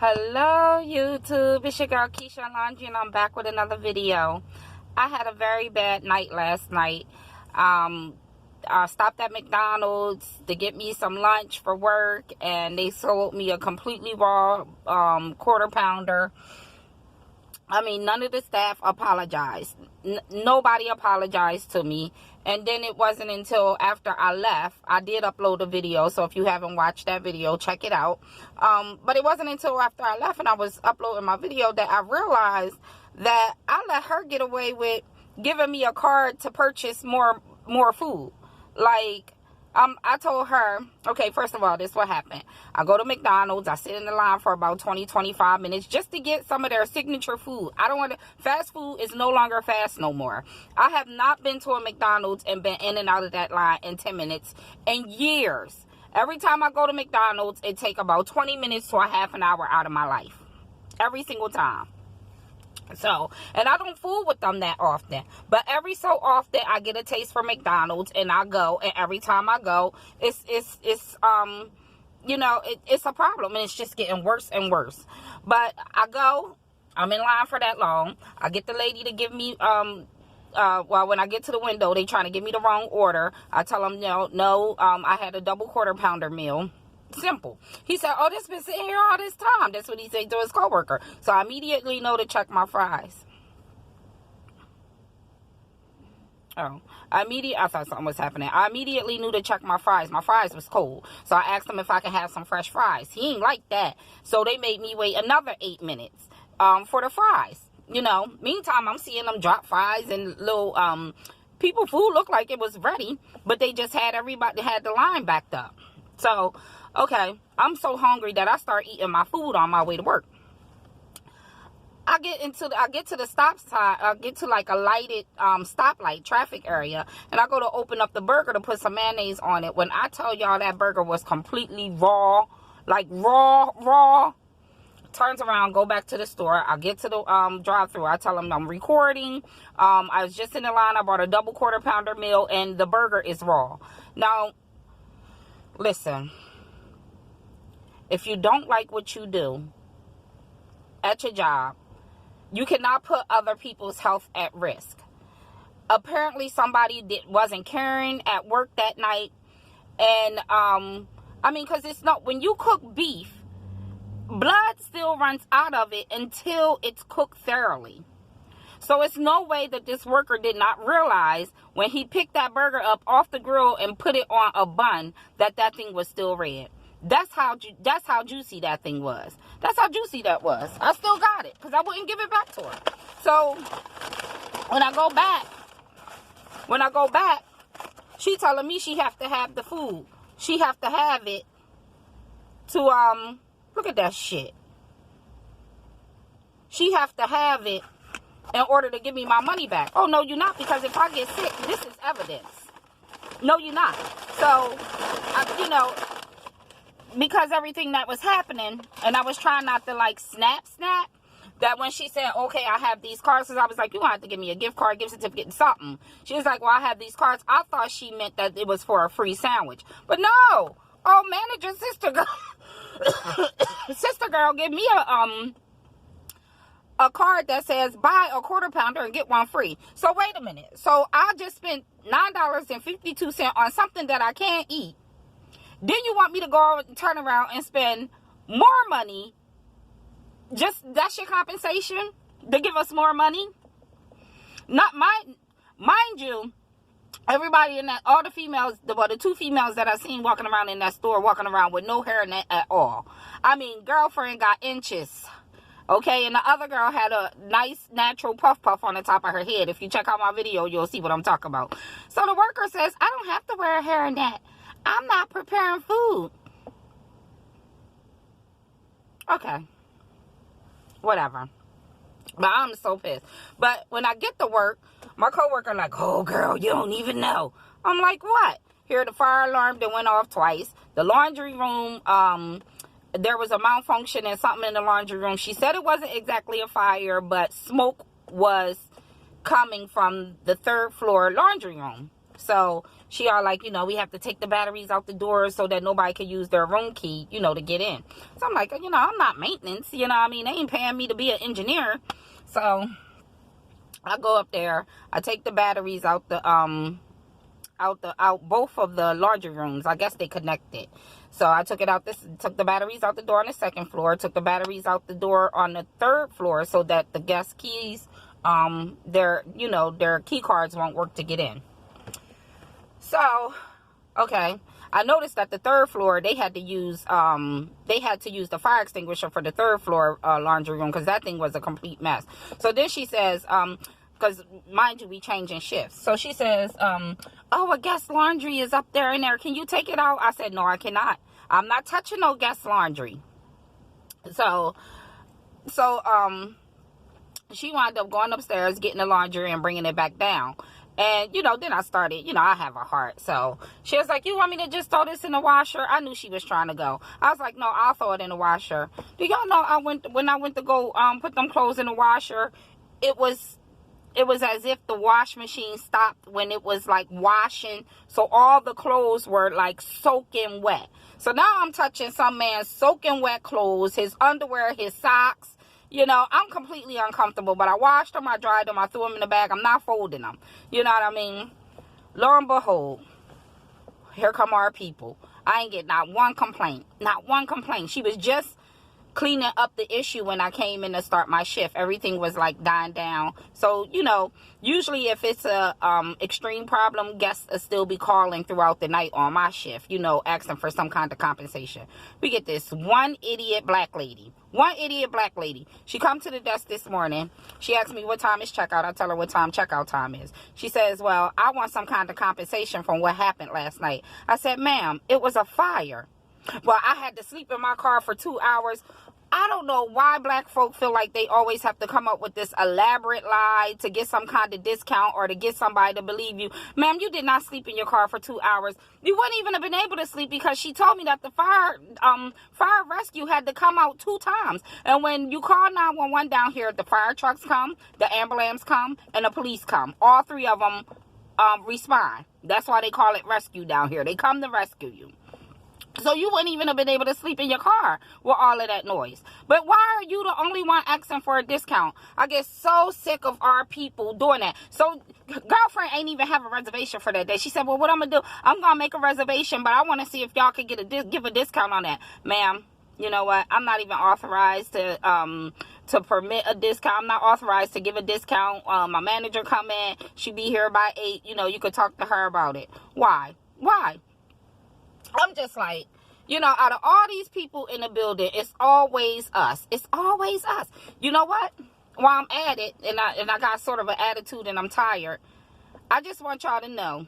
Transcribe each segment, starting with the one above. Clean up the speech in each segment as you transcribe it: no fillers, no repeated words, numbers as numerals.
Hello YouTube, it's your girl Keisha Laundry and I'm back with another video. I had a very bad night last night. I stopped at McDonald's to get me some lunch for work and they sold me a completely raw quarter pounder. I mean, none of the staff apologized. Nobody apologized to me. And then it wasn't until after I left, I did upload a video. So if you haven't watched that video, check it out. But it wasn't until after I left and I was uploading my video that I realized that I let her get away with giving me a card to purchase more food. Like, I told her, okay, first of all, this is what happened. I go to McDonald's. I sit in the line for about 20-25 minutes just to get some of their signature food. I don't want to, fast food is no longer fast no more. I have not been to a McDonald's and been in and out of that line in 10 minutes in years. Every time I go to McDonald's, it takes about 20 minutes to a half an hour out of my life. Every single time. So, and I don't fool with them that often, but every so often I get a taste for McDonald's and I go, and every time I go, it's you know, it's a problem and it's just getting worse and worse. But I go, I'm in line for that long. I get the lady to give me, well, when I get to the window, they trying to give me the wrong order. I tell them, no, I had a double quarter pounder meal. Simple. He said, oh, this been sitting here all this time. That's what he said to his coworker. So I immediately know to check my fries. I thought something was happening. I immediately knew to check my fries. My fries was cold. So I asked him if I could have some fresh fries. He ain't like that. So they made me wait another 8 minutes for the fries. You know, meantime, I'm seeing them drop fries and little people food looked like it was ready, but they just had the line backed up. So, okay, I'm so hungry that I start eating my food on my way to work. I get to the stop sign. I get to like a lighted stoplight traffic area, and I go to open up the burger to put some mayonnaise on it. When I tell y'all that burger was completely raw, like raw. Turns around, go back to the store. I get to the drive-thru. I tell them I'm recording. I was just in the line. I bought a double quarter pounder meal, and the burger is raw. Now, listen. If you don't like what you do at your job, you cannot put other people's health at risk. Apparently, somebody wasn't caring at work that night. And, I mean, because it's not, when you cook beef, blood still runs out of it until it's cooked thoroughly. So it's no way that this worker did not realize when he picked that burger up off the grill and put it on a bun that thing was still red. That's how juicy that thing was. That's how juicy that was. I still got it because I wouldn't give it back to her. So when I go back, she telling me she have to have the food. She have to have it to look at that shit. She have to have it in order to give me my money back. Oh, no, you're not, because if I get sick, this is evidence. No, you're not. So, you know, because everything that was happening, and I was trying not to, like, snap, that when she said, okay, I have these cards, because I was like, you don't have to give me a gift card, gift certificate, something. She was like, well, I have these cards. I thought she meant that it was for a free sandwich. But no. Oh, manager, sister girl, give me a card that says buy a quarter pounder and get one free. So wait a minute. So I just spent $9.52 on something that I can't eat. Then you want me to go and turn around and spend more money? Just that's your compensation to give us more money? Not mind you. Everybody in that, all the females, the two females that I've seen walking around in that store, walking around with no hair at all. I mean, girlfriend got inches. Okay, and the other girl had a nice natural puff on the top of her head. If you check out my video, you'll see what I'm talking about. So the worker says, I don't have to wear a hairnet. I'm not preparing food. Okay. Whatever. But I'm so pissed. But when I get to work, my coworker like, oh, girl, you don't even know. I'm like, what? Here, the fire alarm that went off twice. The laundry room, there was a malfunction and something in the laundry room. She said it wasn't exactly a fire, but smoke was coming from the third floor laundry room. So she all like, we have to take the batteries out the doors so that nobody can use their room key, to get in. So I'm like, I'm not maintenance, what I mean? They ain't paying me to be an engineer. So I go up there, I take the batteries out the out both of the laundry rooms. I guess they connected. So I took took the batteries out the door on the second floor, took the batteries out the door on the third floor so that the guest keys, their key cards won't work to get in. So, okay. I noticed that the third floor, they had to use the fire extinguisher for the third floor laundry room because that thing was a complete mess. So then she says, because mind you, we changing shifts. So she says, oh, a guest laundry is up there in there. Can you take it out? I said, no, I cannot. I'm not touching no guest laundry. So she wound up going upstairs, getting the laundry and bringing it back down. And, then I started, I have a heart. So she was like, you want me to just throw this in the washer? I knew she was trying to go. I was like, no, I'll throw it in the washer. Do y'all know when I went to go put them clothes in the washer, it was as if the wash machine stopped when it was like washing. So all the clothes were like soaking wet. So now I'm touching some man's soaking wet clothes, his underwear, his socks. I'm completely uncomfortable, but I washed them, I dried them, I threw them in the bag. I'm not folding them. You know what I mean? Lo and behold, here come our people. I ain't get not one complaint. Not one complaint. She was just cleaning up the issue when I came in to start my shift. Everything was like dying down. So, usually if it's a extreme problem, guests will still be calling throughout the night on my shift, asking for some kind of compensation. We get this one idiot black lady. She come to the desk this morning. She asked me what time is checkout. I tell her what time checkout time is. She says, well, I want some kind of compensation from what happened last night. I said, ma'am, it was a fire. Well, I had to sleep in my car for 2 hours. I don't know why black folk feel like they always have to come up with this elaborate lie to get some kind of discount or to get somebody to believe you. Ma'am, you did not sleep in your car for 2 hours. You wouldn't even have been able to sleep because she told me that the fire rescue had to come out 2 times. And when you call 911 down here, the fire trucks come, the ambulance come, and the police come. All 3 of them respond. That's why they call it rescue down here. They come to rescue you. So you wouldn't even have been able to sleep in your car with all of that noise. But why are you the only one asking for a discount? I get so sick of our people doing that. So girlfriend ain't even have a reservation for that day. She said, well, what I'm going to do, I'm going to make a reservation, but I want to see if y'all could give a discount on that. Ma'am, you know what? I'm not even authorized to permit a discount. I'm not authorized to give a discount. My manager come in. She be here by 8. You could talk to her about it. Why? I'm just like, out of all these people in the building, it's always us. It's always us. You know what? While I'm at it, and I got sort of an attitude and I'm tired, I just want y'all to know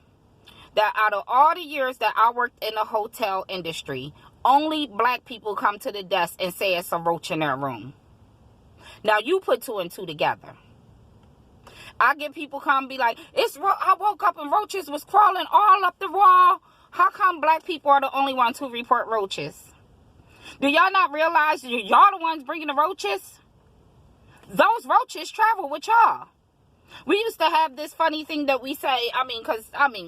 that out of all the years that I worked in the hotel industry, only black people come to the desk and say it's a roach in their room. Now, you put 2 and 2 together. I get people come and be like, I woke up and roaches was crawling all up the wall. How come black people are the only ones who report roaches? Do y'all not realize y'all the ones bringing the roaches? Those roaches travel with y'all. We used to have this funny thing that we say,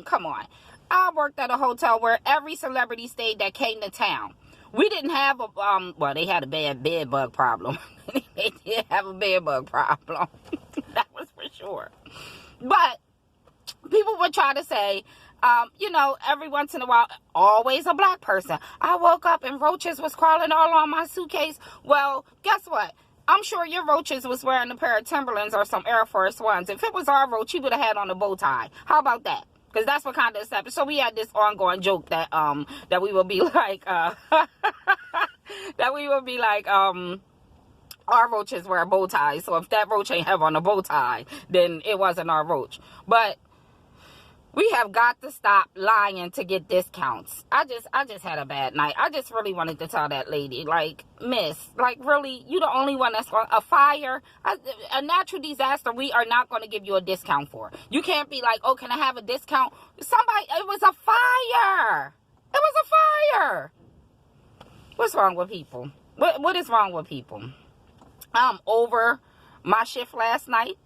come on. I worked at a hotel where every celebrity stayed that came to town. We didn't have they had a bad bed bug problem. They did have a bed bug problem. That was for sure. But people would try to say, every once in a while, always a black person. I woke up and roaches was crawling all on my suitcase. Well, guess what? I'm sure your roaches was wearing a pair of Timberlands or some Air Force Ones. If it was our roach, he would have had on a bow tie. How about that? Because that's what kind of stuff. So we had this ongoing joke that we would be like, our roaches wear bow ties. So if that roach ain't have on a bow tie, then it wasn't our roach. But we have got to stop lying to get discounts. I just had a bad night. I just really wanted to tell that lady, like, miss, like, really, you the only one that's going, a fire, a natural disaster, we are not going to give you a discount for. You can't be like, oh, can I have a discount? It was a fire. It was a fire. What's wrong with people? What is wrong with people? I'm over my shift last night.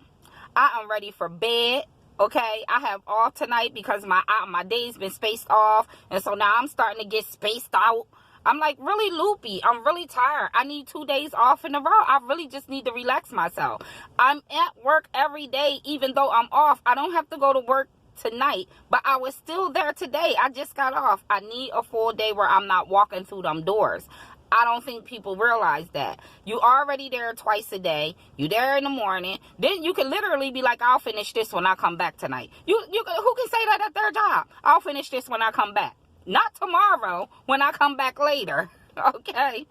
I am ready for bed. Okay, I have off tonight because my day's been spaced off, and so now I'm starting to get spaced out. I'm like really loopy. I'm really tired. I need 2 days off in a row. I really just need to relax myself. I'm at work every day, even though I'm off. I don't have to go to work tonight, but I was still there today. I just got off. I need a full day where I'm not walking through them doors. I don't think people realize that. You already there twice a day. You there in the morning. Then you can literally be like, I'll finish this when I come back tonight. Who can say that at their job? I'll finish this when I come back. Not tomorrow, when I come back later. Okay?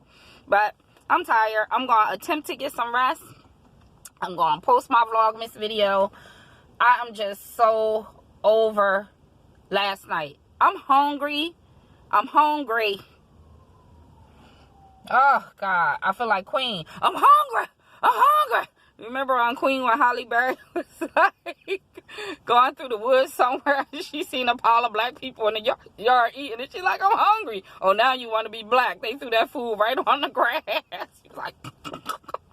But I'm tired. I'm going to attempt to get some rest. I'm going to post my Vlogmas video. I am just so over last night. I'm hungry. I'm hungry. Oh, God. I feel like Queen. I'm hungry. I'm hungry. Remember on Queen when Halle Berry was like going through the woods somewhere? She seen a pile of black people in the yard eating, and she's like, I'm hungry. Oh, now you want to be black. They threw that food right on the grass. She's like,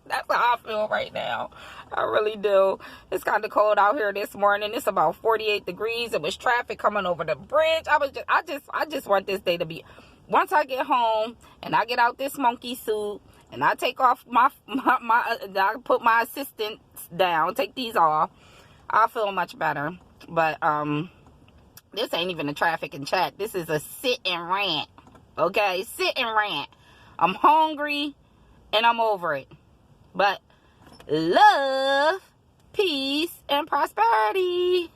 that's how I feel right now. I really do. It's kind of cold out here this morning. It's about 48 degrees. It was traffic coming over the bridge. I just want this day to be. Once I get home and I get out this monkey suit and I take off I put my assistants down, take these off, I feel much better. But this ain't even a traffic and chat. This is a sit and rant. Okay, sit and rant. I'm hungry and I'm over it. But love, peace, and prosperity.